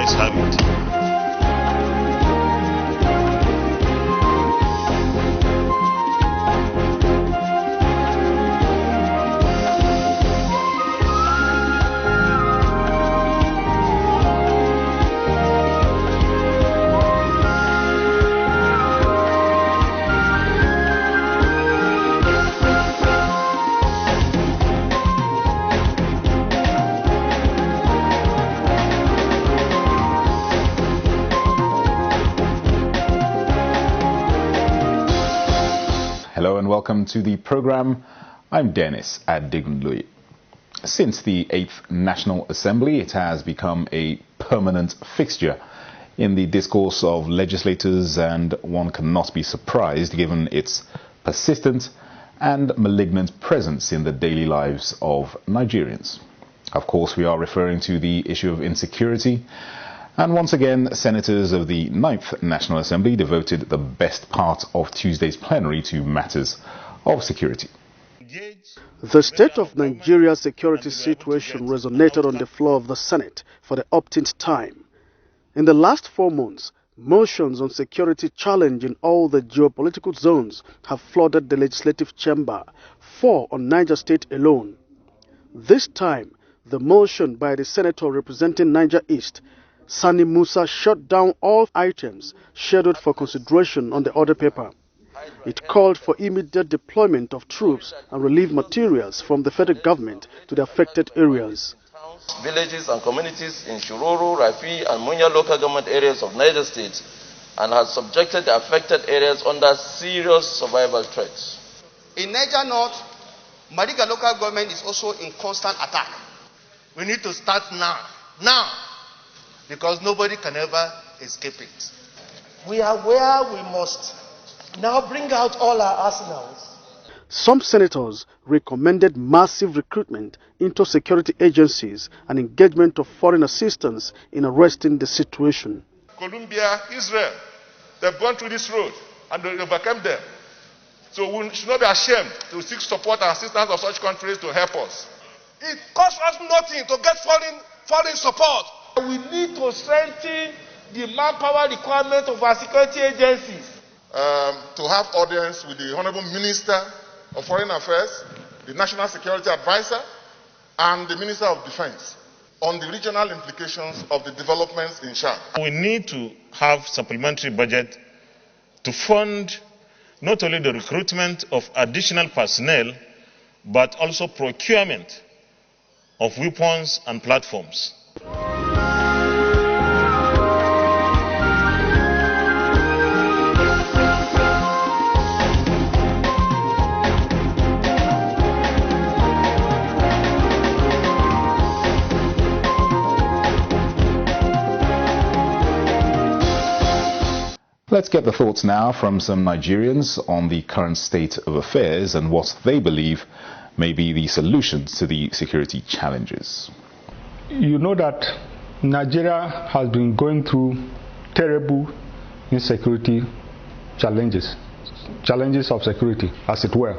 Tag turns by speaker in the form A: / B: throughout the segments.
A: Let's have it.
B: Hello and welcome to the program. I'm Dennis Adigunloye. Since the 8th National Assembly, it has become a permanent fixture in the discourse of legislators, and one cannot be surprised given its persistent and malignant presence in the daily lives of Nigerians. Of course, we are referring to the issue of insecurity. And once again, senators of the 9th National Assembly devoted the best part of Tuesday's plenary to matters of security.
C: The state of Nigeria's security situation resonated on the floor of the Senate for the umpteenth time. In the last 4 months, motions on security challenging all the geopolitical zones have flooded the legislative chamber, 4 on Niger State alone. This time, the motion by the senator representing Niger East, Sani Musa, shut down all items scheduled for consideration on the order paper. It called for immediate deployment of troops and relief materials from the federal government to the affected areas.
D: Villages and communities in Shiroro, Rafi and Munya local government areas of Niger State, and has subjected the affected areas under serious survival threats.
E: In Niger North, Mariga local government is also in constant attack. We need to start now, because nobody can ever escape it.
F: We are where we must now bring out all our arsenals.
C: Some senators recommended massive recruitment into security agencies and engagement of foreign assistance in arresting the situation.
G: Colombia, Israel, they've gone through this road and they overcame them. So we should not be ashamed to seek support and assistance of such countries to help us.
E: It costs us nothing to get foreign support.
F: We need to strengthen the manpower requirement of our security agencies.
G: To have audience with the Honorable Minister of Foreign Affairs, the National Security Advisor, and the Minister of Defense on the regional implications of the developments in Sham.
A: We need to have supplementary budget to fund not only the recruitment of additional personnel, but also procurement of weapons and platforms.
B: Let's get the thoughts now from some Nigerians on the current state of affairs and what they believe may be the solutions to the security challenges.
H: You know that Nigeria has been going through terrible insecurity challenges of security, as it were.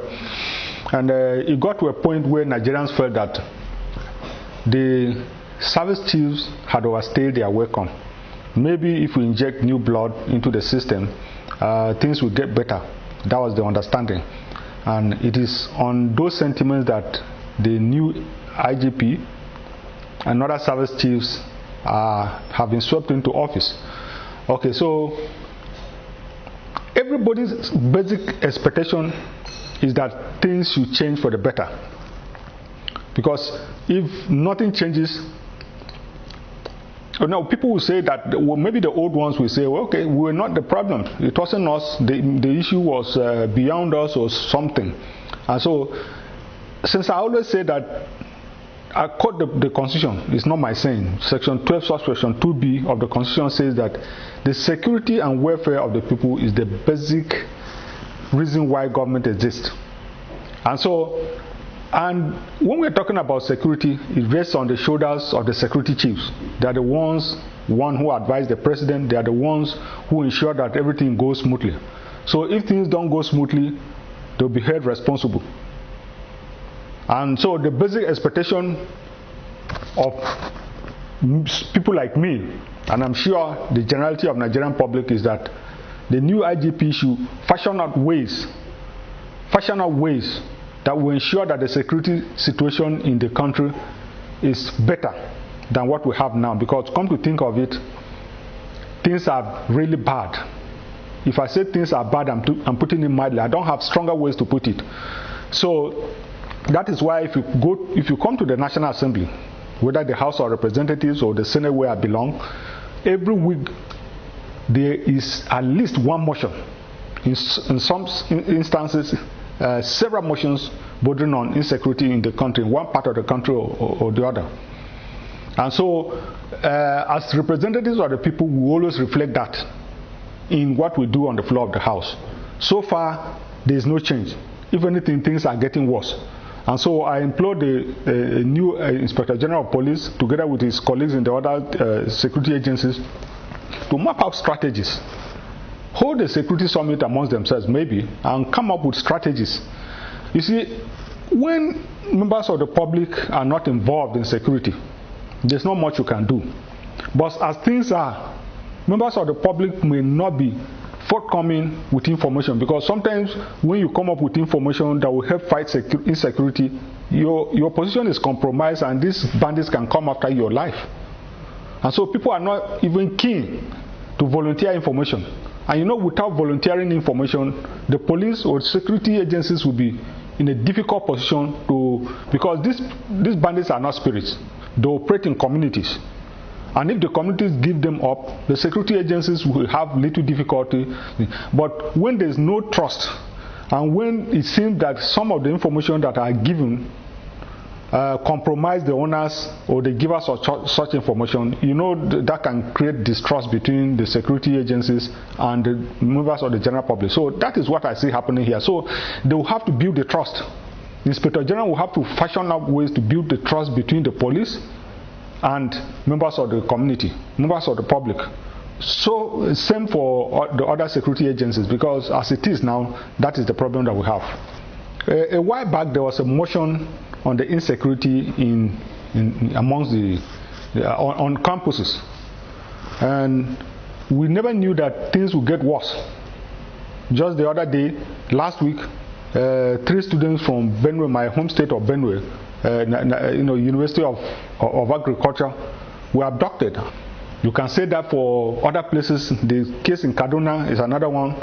H: And it got to a point where Nigerians felt that the service chiefs had overstayed their welcome. Maybe if we inject new blood into the system, things will get better. That was the understanding. And it is on those sentiments that the new IGP and other service chiefs have been swept into office. Okay, so everybody's basic expectation is that things should change for the better. Because if nothing changes, now people will say that, well, maybe the old ones will say, well, okay, we were not the problem. It wasn't us. The issue was beyond us or something. And so, since I always say that I quote the Constitution, it's not my saying. Section 12, subsection 2B of the Constitution says that the security and welfare of the people is the basic reason why government exists. And so, and when we're talking about security, it rests on the shoulders of the security chiefs. They are the ones who advise the president. They are the ones who ensure that everything goes smoothly. So if things don't go smoothly, they'll be held responsible. And so the basic expectation of people like me and I'm sure the generality of Nigerian public, is that the new IGP should fashion out ways that will ensure that the security situation in the country is better than what we have now. Because come to think of it, things are really bad. If I say things are bad, I'm putting it mildly. I don't have stronger ways to put it. So that is why if you come to the National Assembly, whether the House of Representatives or the Senate where I belong, every week there is at least one motion. In some instances, several motions bordering on insecurity in the country, in one part of the country or the other. And so, as representatives of the people, we always reflect that in what we do on the floor of the House. So far, there is no change. If anything, things are getting worse. And so I implore the new Inspector General of Police, together with his colleagues in the other security agencies, to map out strategies. Hold a security summit amongst themselves, maybe, and come up with strategies. You see, when members of the public are not involved in security, there's not much you can do. But as things are, members of the public may not be forthcoming with information, because sometimes when you come up with information that will help fight insecurity, your position is compromised and these bandits can come after your life. And so people are not even keen to volunteer information. And you know, without volunteering information, the police or security agencies will be in a difficult position because these bandits are not spirits. They operate in communities. And if the communities give them up, the security agencies will have little difficulty. But when there's no trust, and when it seems that some of the information that are given compromise the owners or the givers of such information, you know, that can create distrust between the security agencies and the members of the general public. So that is what I see happening here. So they will have to build the trust. The Inspector General will have to fashion up ways to build the trust between the police and members of the community, members of the public. So same for the other security agencies, because as it is now, that is the problem that we have. A while back there was a motion on the insecurity amongst on campuses, and we never knew that things would get worse. Just the other day, last week, 3 students from Benue, my home state of Benue, University of Agriculture, were abducted. You can say that for other places. The case in Kaduna is another one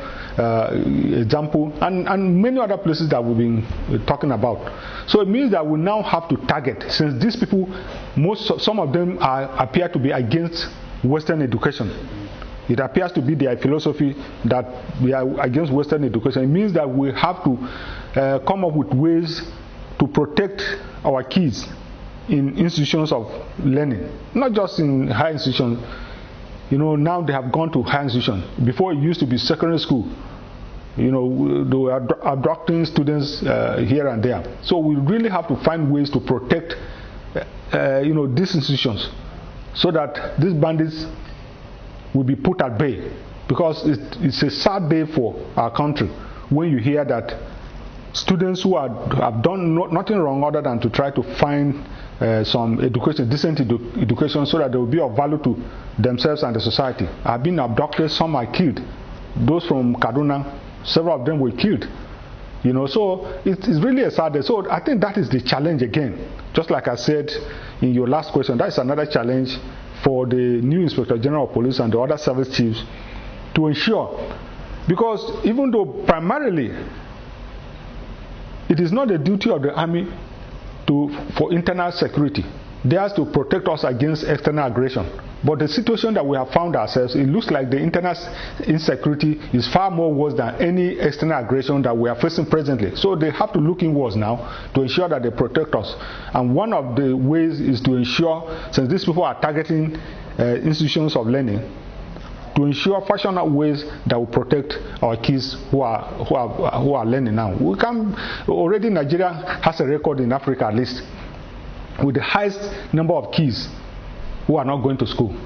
H: example, and many other places that we've been talking about. So it means that we now have to target, since these people, some of them appear to be against Western education. It appears to be their philosophy that we are against Western education. It means that we have to come up with ways to protect our kids in institutions of learning, not just in high institutions. You know, now they have gone to high institutions. Before it used to be secondary school. You know, they were abducting students here and there. So we really have to find ways to protect, these institutions, so that these bandits will be put at bay. Because it's a sad day for our country when you hear that students who have done nothing wrong other than to try to find some education, decent education, so that they will be of value to themselves and the society, have been abducted. Some are killed. Those from Kaduna, several of them were killed. You know, so it's really a sad day. So I think that is the challenge again. Just like I said in your last question, that is another challenge for the new Inspector General of Police and the other service chiefs to ensure. Because even though primarily it is not the duty of the army for internal security, they have to protect us against external aggression. But the situation that we have found ourselves, it looks like the internal insecurity is far more worse than any external aggression that we are facing presently. So they have to look inwards now to ensure that they protect us. And one of the ways is to ensure, since these people are targeting institutions of learning, to ensure fashion out ways that will protect our kids who are learning now. Already Nigeria has a record in Africa, at least, with the highest number of kids who are not going to school.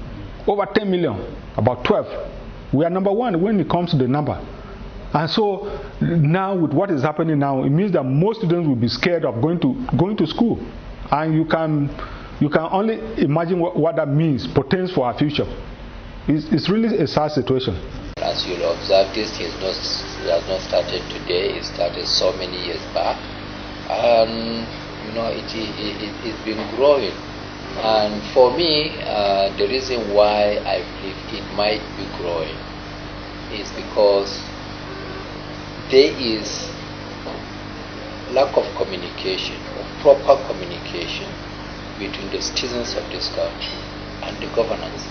H: Over 10 million, about 12. We are number 1 when it comes to the number. And so now with what is happening now, it means that most students will be scared of going to school. And you can only imagine what that means, portends for our future. it's really a sad situation.
I: As you'll observe, this has not started today. It started so many years back, and it's been growing. And for me, the reason why I believe it might be growing is because there is lack of communication, or proper communication, between the citizens of this country and the governance.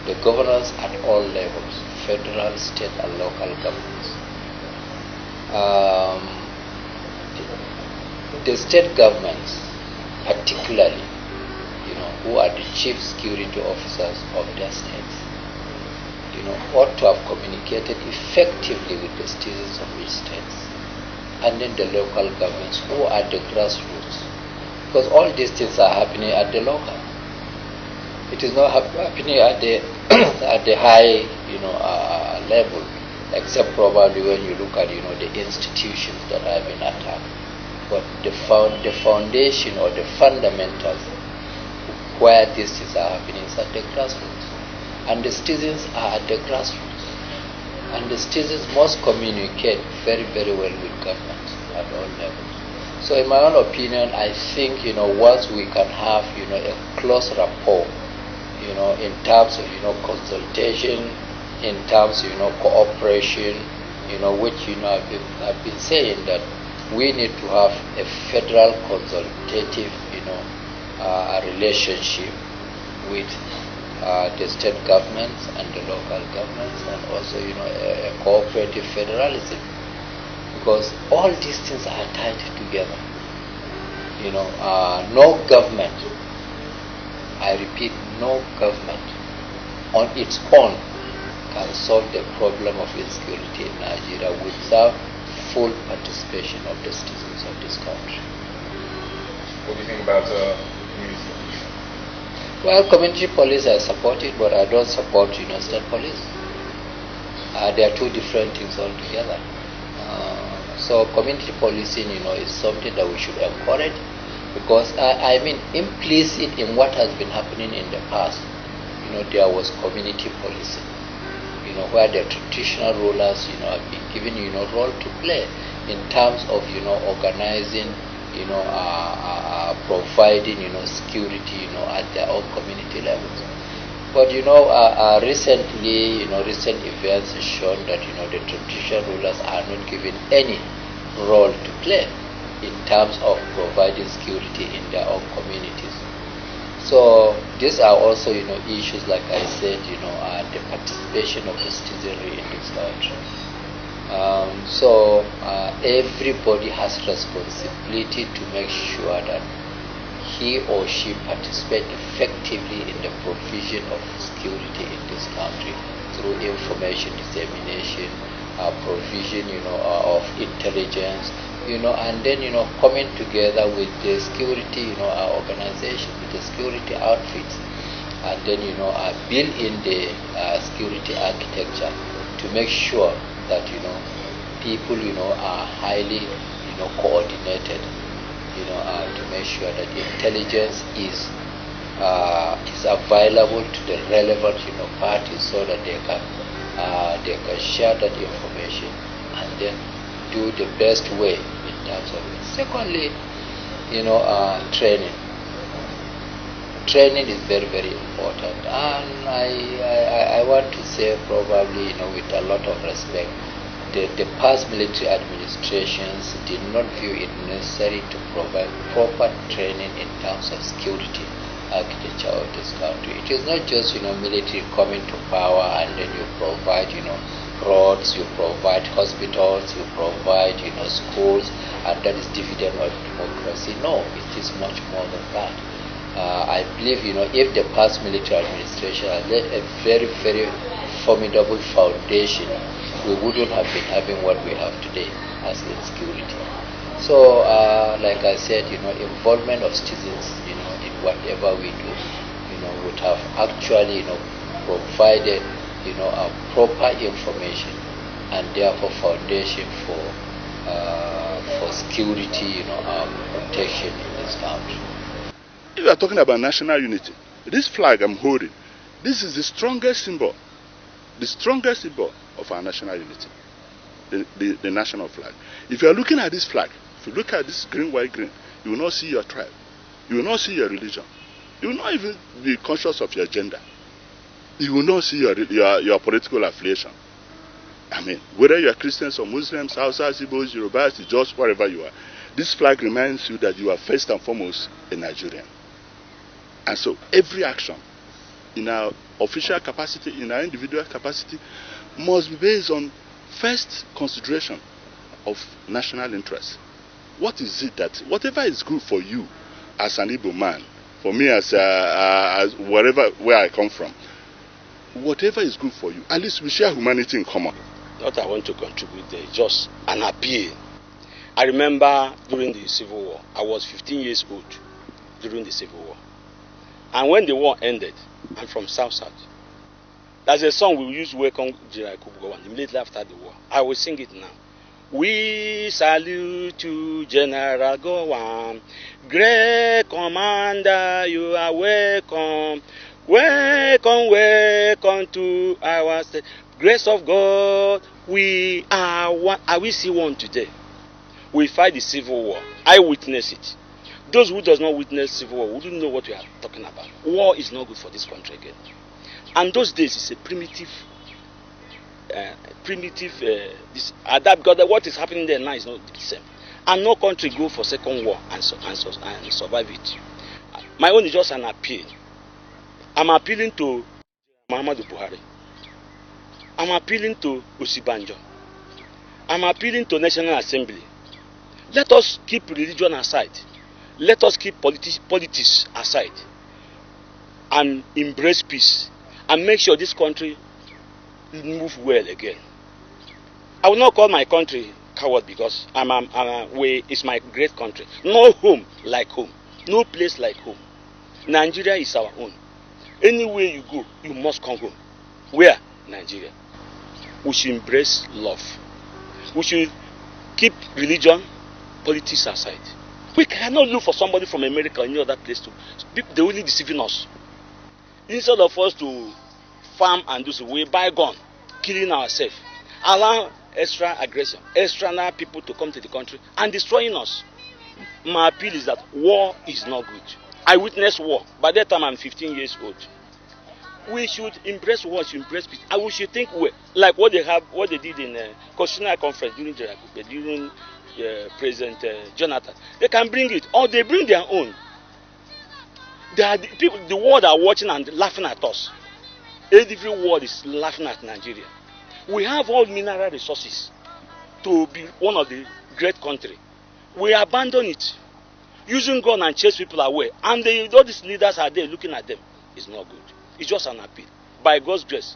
I: The governance at all levels, federal, state, and local governments. The state governments, particularly, who are the chief security officers of their states, ought to have communicated effectively with the citizens of each states, and then the local governments who are the grassroots, because all these things are happening at the local. It is not happening at the at the high level, except probably when you look at the institutions that have been attacked. But the foundation or the fundamentals where these things are happening is at the grassroots, and the citizens are at the grassroots, and the citizens must communicate very, very well with governments at all levels. So in my own opinion, I think once we can have a close rapport, in terms of consultation, in terms of cooperation, which I've been saying that we need to have a federal consultative a relationship with the state governments and the local governments, and also a cooperative federalism, because all these things are tied together. No government, I repeat, no government on its own can solve the problem of insecurity in Nigeria without full participation of the citizens of this country.
B: What do you think about community police?
I: Well, community police I support it, but I don't support state police. They are two different things altogether. So community policing, is something that we should encourage, because I mean, implicit in what has been happening in the past, there was community policing, where the traditional rulers, have been given, role to play in terms of, organizing, providing, security, at their own community levels. But recently, recent events have shown that the traditional rulers are not given any role to play in terms of providing security in their own communities. So these are also issues, like I said, the participation of the citizenry in this country. So everybody has responsibility to make sure that he or she participate effectively in the provision of security in this country through information dissemination, provision, of intelligence, and then, coming together with the security, organization, with the security outfits, and then, build in the security architecture to make sure that, people, are highly, coordinated, to make sure that intelligence is available to the relevant, parties, so that they can share that information and then do the best way in terms of it. Secondly, training. Training is very, very important, and I want to say, probably, with a lot of respect, the past military administrations did not view it necessary to provide proper training in terms of security architecture of this country. It is not just military coming to power and then you provide roads, you provide hospitals, you provide schools, and that is dividend of democracy. No, it is much more than that. I believe if the past military administration had laid a very, very formidable foundation, we wouldn't have been having what we have today as insecurity. So, like I said, involvement of citizens, in whatever we do, would have actually, provided, a proper information, and therefore foundation for security, protection in this country.
J: If you are talking about national unity, this flag I'm holding This is the strongest symbol of our national unity, the national flag. If you are looking at this flag, if you look at this green, white, green, you will not see your tribe. You will not see your religion. You will not even be conscious of your gender. You will not see your political affiliation. I mean, whether you are Christians or Muslims, Hausas, Igbos, Yorubas, just wherever you are, this flag reminds you that you are first and foremost a Nigerian. And so every action in our official capacity, in our individual capacity, must be based on first consideration of national interest. What is it that, whatever is good for you as an Igbo man, for me as where I come from, whatever is good for you, at least we share humanity in common.
K: What I want to contribute there is just an appeal. I remember during the Civil War, I was 15 years old during the Civil War. And when the war ended, I'm from South. There's a song we used to welcome General Kubugawan immediately after the war. I will sing it now. We salute you, General Gowon, great commander, you are welcome. Welcome, welcome to our state. Grace of God, we are one. I will see one today. We fight the Civil War. I witness it. Those who does not witness Civil War wouldn't know what we are talking about. War is not good for this country again. And those days is a primitive, because what is happening there now is not the same. And no country go for second war and survive it. My own is just an appeal. I'm appealing to Muhammadu Buhari. I'm appealing to Osibanjo. I'm appealing to National Assembly. Let us keep religion aside. Let us keep politics aside and embrace peace and make sure this country move well again. I will not call my country coward because it's my great country. No home like home. No place like home. Nigeria is our own. Anywhere you go, you must come home. Where? Nigeria. We should embrace love. We should keep religion, politics aside. We cannot look for somebody from America or any other place to. They're only deceiving us. Instead of us to farm and do so, we buy gun, killing ourselves, allow extra aggression, extra people to come to the country and destroying us. My appeal is that war is not good. I witnessed war. By that time, I'm 15 years old. We should embrace war, should embrace peace. And we should think like what they did in Constitutional Conference during President Jonathan. They can bring it, or they bring their own. The world are watching and laughing at us. Every world is laughing at Nigeria. We have all mineral resources to be one of the great countries. We abandon it, using gun and chase people away. And all these leaders are there looking at them. It's not good. It's just an appeal. By God's grace.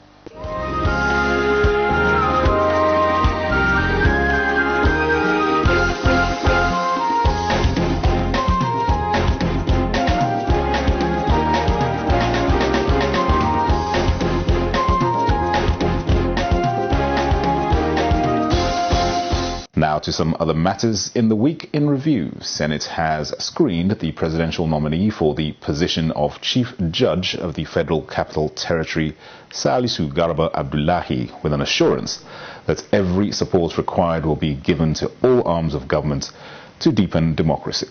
B: Now to some other matters in the week in review. Senate has screened the presidential nominee for the position of Chief Judge of the Federal Capital Territory, Salisu Garba Abdullahi, with an assurance that every support required will be given to all arms of government to deepen democracy.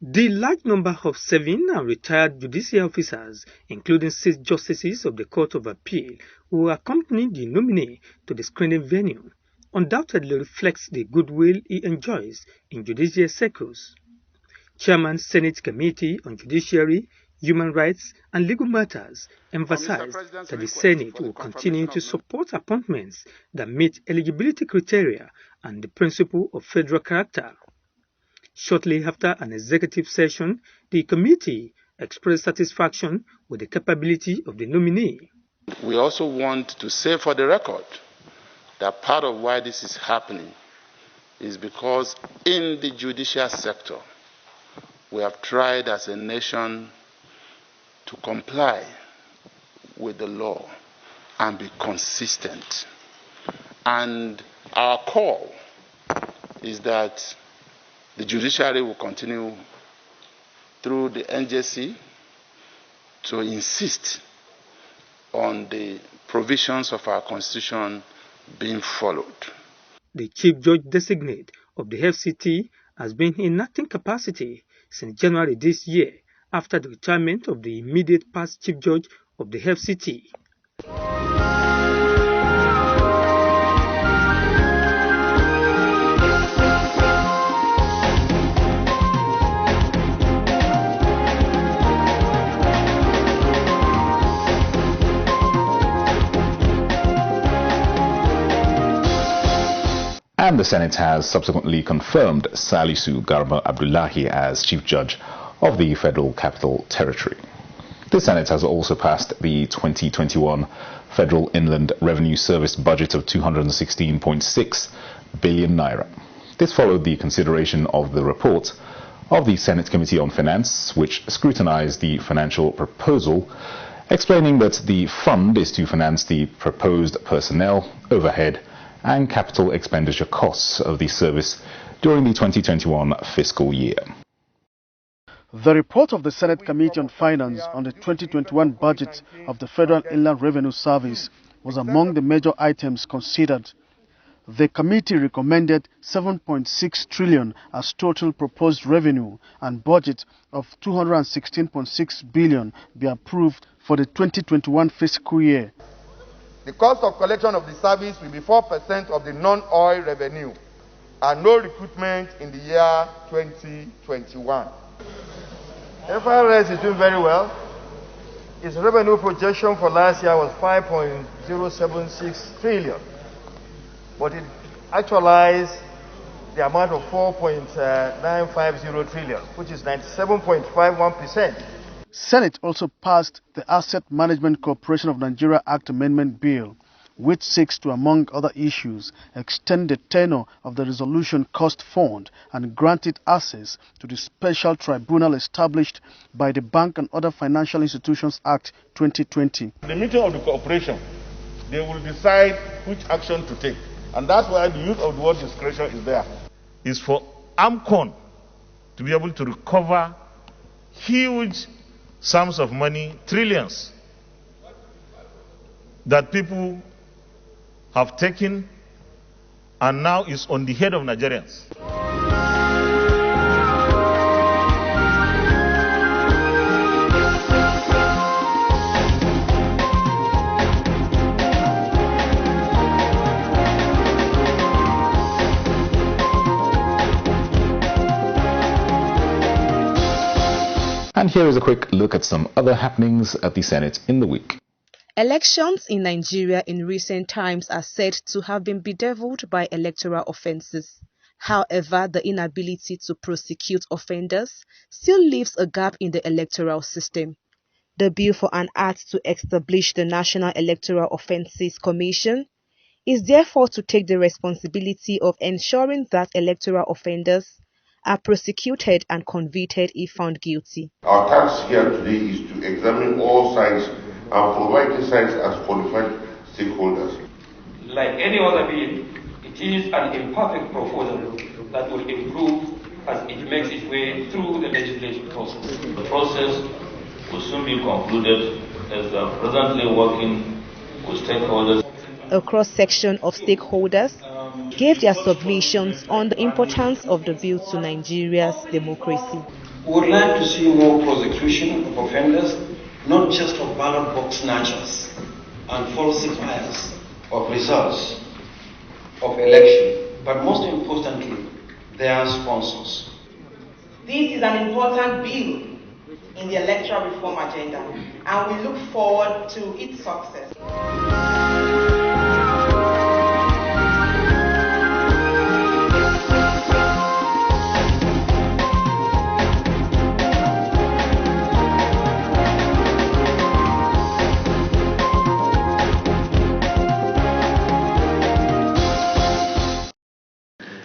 L: The large number of serving and retired judicial officers, including 6 justices of the Court of Appeal, who accompanied the nominee to the screening venue, undoubtedly reflects the goodwill he enjoys in judicial circles. Chairman Senate Committee on Judiciary, Human Rights and Legal Matters emphasized that the Senate will continue to support appointments that meet eligibility criteria and the principle of federal character. Shortly after an executive session, the committee expressed satisfaction with the capability of the nominee.
M: We also want to say for the record that part of why this is happening is because in the judicial sector, we have tried as a nation to comply with the law and be consistent. And our call is that the judiciary will continue through the NJC to insist on the provisions of our Constitution being followed.
L: The Chief Judge Designate of the FCT has been in acting capacity since January this year after the retirement of the immediate past Chief Judge of the FCT.
B: And the Senate has subsequently confirmed Salisu Garba Abdullahi as Chief Judge of the Federal Capital Territory. The Senate has also passed the 2021 Federal Inland Revenue Service budget of 216.6 billion naira. This followed the consideration of the report of the Senate Committee on Finance, which scrutinized the financial proposal, explaining that the fund is to finance the proposed personnel, overhead, and capital expenditure costs of the service during the 2021 fiscal year.
C: The report of the Senate Committee on Finance on the 2021 budget of the Federal Inland Revenue Service was among the major items considered. The committee recommended 7.6 trillion as total proposed revenue and budget of 216.6 billion be approved for the 2021 fiscal year.
F: The cost of collection of the service will be 4% of the non-oil revenue and no recruitment in the year 2021. FRS is doing very well. Its revenue projection for last year was 5.076 trillion, but it actualized the amount of 4.950 trillion, which is 97.51%.
C: Senate also passed the Asset Management Corporation of Nigeria Act Amendment Bill, which seeks to, among other issues, extend the tenure of the Resolution Cost Fund and grant it access to the special tribunal established by the Bank and Other Financial Institutions Act 2020.
E: The meeting of the corporation, they will decide which action to take. And that's why the use of the word discretion is there.
A: Is for AMCON to be able to recover huge sums of money, trillions, that people have taken and now is on the head of Nigerians.
B: And here is a quick look at some other happenings at the Senate in the week.
N: Elections in Nigeria in recent times are said to have been bedeviled by electoral offences. However, the inability to prosecute offenders still leaves a gap in the electoral system. The bill for an act to establish the National Electoral Offences Commission is therefore to take the responsibility of ensuring that electoral offenders are prosecuted and convicted if found guilty.
O: Our task here today is to examine all sides and provide insights as qualified stakeholders.
P: Like any other bill, it is an imperfect proposal that will improve as it makes its way through the legislative process.
D: The process will soon be concluded as they are presently working with stakeholders.
N: A cross-section of stakeholders gave their submissions on the importance of the bill to Nigeria's democracy.
Q: We would like to see more prosecution of offenders, not just of ballot box snatchers and falsifiers of results of election, but most importantly, their sponsors.
R: This is an important bill in the electoral reform agenda, and we look forward to its success.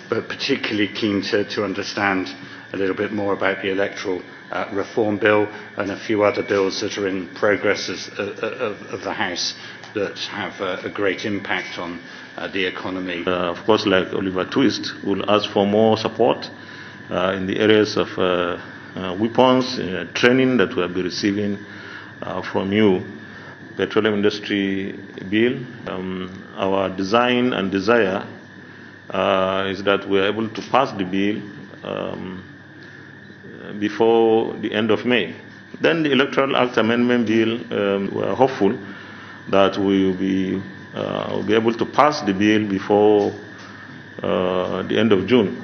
S: But particularly keen to understand a little bit more about the electoral reform bill and a few other bills that are in progress of the House that have a great impact on the economy.
A: Of course, like Oliver Twist, will ask for more support in the areas of weapons, training that we'll be receiving from you. petroleum industry bill. Our design and desire is that we are able to pass the bill before the end of May. Then the Electoral Act Amendment Bill, we are hopeful that we will be able to pass the bill before the end of June.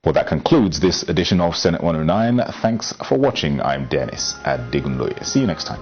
B: Well, that concludes this edition of Senate 109. Thanks for watching. I'm Dennis Adigunloye. See you next time.